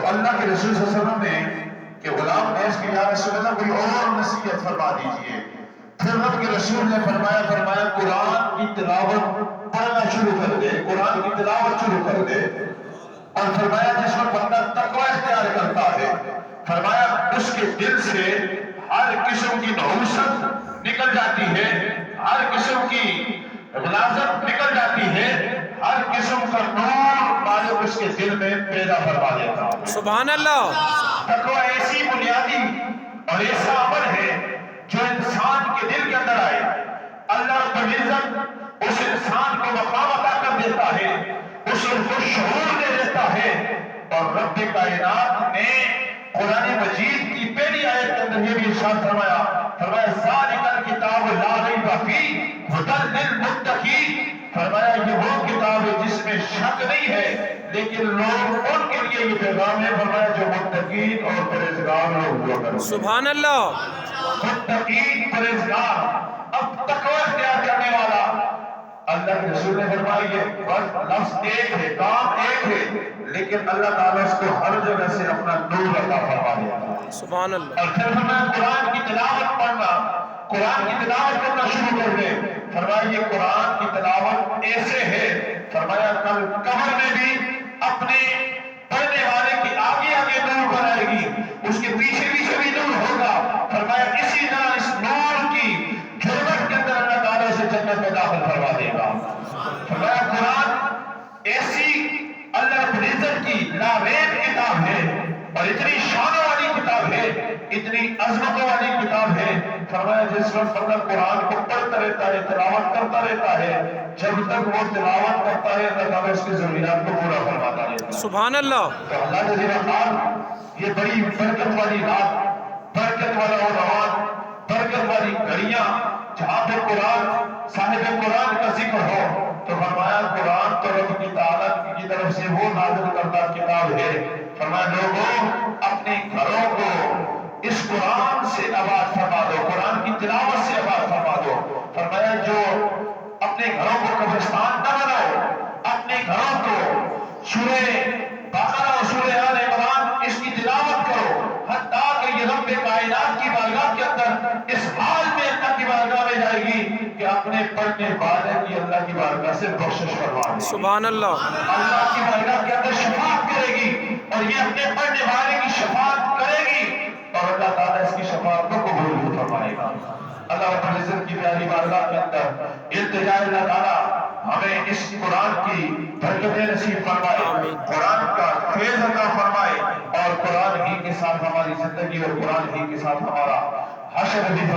تو اللہ کے رسول صلی اللہ علیہ وسلم نے کہ غلام پیش کہ یا رسول اللہ کوئی اور نصیحت فرما دیجئے. پھر رب کے رسول نے فرمایا قرآن کی تلاوت پڑھنا شروع کر دے، قرآن کی تلاوت شروع کر دے. اور فرمایا جس وقت بندہ تقوی اختیار کرتا ہے، فرمایا اس کے دل سے ہر قسم کی نحوست نکل جاتی ہے، ہر قسم کی غلاظت نکل جاتی ہے، ہر قسم کا نور مالک اس کے دل میں پیدا فرما دیتا ہے. سبحان اللہ. تقوی ایسی بنیادی اور ایسا عمل ہے جو انسان کے دل کے اندر آئے، اللہ رب العزت اس انسان کو مقام عطا کر دیتا ہے، اسے کو شعور دے دیتا ہے. اور رب کائنات نے قرآن مجید کی پہلی آیت کے اندر یہ بھی ارشاد فرمایا ذالک الکتاب لا ریب فیہ ھدی للمتقین. فرمایا یہ وہ کتاب ہے جس میں شک نہیں ہے، لیکن لوگ ان کے لیے یہ پیغام ہے، فرمایا جو متقین اور پرہیزگار لوگ ہوا کریں. سبحان اللہ. متقین پرہیزگار. اب تقوی اختیار کرنے والا اللہ کے رسول نے فرمایا یہ بس لفظ ایک ہے، کام ایک ہے، لیکن اللہ تعالیٰ اس کو ہر جگہ سے اپنا نور عطا فرما دیا. سبحان اللہ. اور پھر فرمایا قرآن کی تلاوت پڑھنا، قرآن کی تلاوت کرنا شروع کر دے. فرمایا یہ قرآن کی تلاوت ایسے ہے، فرمایا کل قبر میں بھی اپنے پڑھنے والے کی آگے آگے نور پر آئے گی، اس کے پیچھے پیچھے بھی نور ہوگا. فرمایا اسی طرح اس نور کی جھلمٹ کے اندر اللہ تعالیٰ سے جنت میں داخل فرما دے گا. فرمایا قرآن ایسی اللہ رب العزت کی لاریب کتاب ہے اور اتنی شان والی کتاب ہے، اتنی عظمتوں والی کتاب ہے. فرمایا جس وقت بندہ قرآن کو پڑھتا رہتا ہے، تلاوت کرتا رہتا ہے، جب تک وہ تلاوت کرتا ہے اللہ تعالیٰ اس کی ضروریات کو پورا فرماتا رہتا ہے. سبحان اللہ. تو اللہ جل جلالہ یہ بڑی برکت والی رات، برکت والا عنوان، برکت والی گھڑیاں جہاں پہ قرآن صاحب قرآن کا ذکر ہو، تو فرمایا قرآن تو رب کی تعالیٰ کی طرف سے وہ نازل کردہ کتاب ہے. فرمایا لوگوں اپنے گھروں کو اس قرآن سے آباد فرما دو، قرآن کی تلاوت سے آباد فرما دو. فرمایا جو اپنے گھروں کو قبرستان نہ بناؤ، اپنے گھروں کو سورہ بقرہ اور سورہ آل عمران اس کی تلاوت کرو، حتیٰ کہ یہ رب کائنات کی بارگاہ کے اندر اس حال میں اللہ کی بارگاہ میں جائے گی کہ اپنے پڑھنے والے کی اللہ کی بارگاہ سے بخشش فرما دے. سبحان اللہ. اللہ کی بارگاہ کے اندر شفاعت کرے گی اور یہ اپنے پڑھنے والے کی شفاعت کرے گی اور اللہ تعالیٰ اس کی شفاعت کو قبول بھی فرمائے گا. اللہ رب العزت کی پیاری بارگاہ کے اندر التجا اللہ تعالیٰ ہمیں اس قرآن کی برکتیں نصیب فرمائے، قرآن کا فیض عطا فرمائے اور قرآن ہی کے ساتھ ہماری زندگی اور قرآن ہی کے ساتھ ہمارا حشر بھی